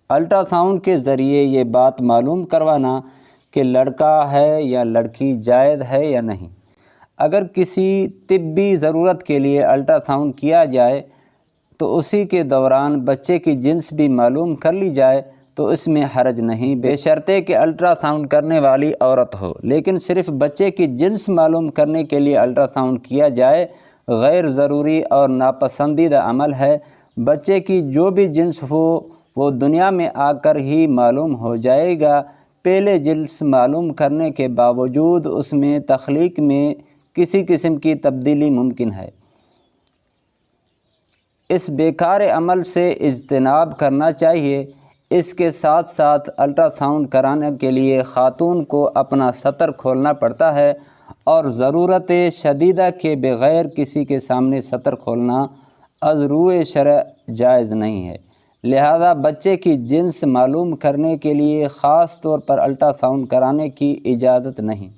Ultra sound کے ذریعے یہ بات معلوم کروانا کہ لڑکا ہے یا لڑکی جائز ہے یا نہیں۔ اگر کسی طبی ضرورت کے لیے الٹرا ساؤنڈ کیا جائے تو اسی کے دوران بچے کی جنس بھی معلوم کر لی جائے تو اس میں حرج نہیں، بشرطے کہ الٹرا ساؤنڈ کرنے والی عورت ہو۔ لیکن صرف بچے کی جنس معلوم کرنے کے لیے الٹرا ساؤنڈ کیا جائے غیر ضروری اور ناپسندیدہ عمل ہے۔ بچے کی جو بھی جنس ہو وہ دنیا میں آ کر ہی معلوم ہو جائے گا۔ پہلے جنس معلوم کرنے کے باوجود اس میں تخلیق میں کسی قسم کی تبدیلی ممکن ہے۔ اس بیکار عمل سے اجتناب کرنا چاہیے۔ اس کے ساتھ ساتھ الٹرا ساؤنڈ کرانے کے لیے خاتون کو اپنا سطر کھولنا پڑتا ہے اور ضرورت شدیدہ کے بغیر کسی کے سامنے سطر کھولنا از روئے شرع جائز نہیں ہے۔ لہذا بچے کی جنس معلوم کرنے کے لیے خاص طور پر الٹرا ساؤنڈ کرانے کی اجازت نہیں۔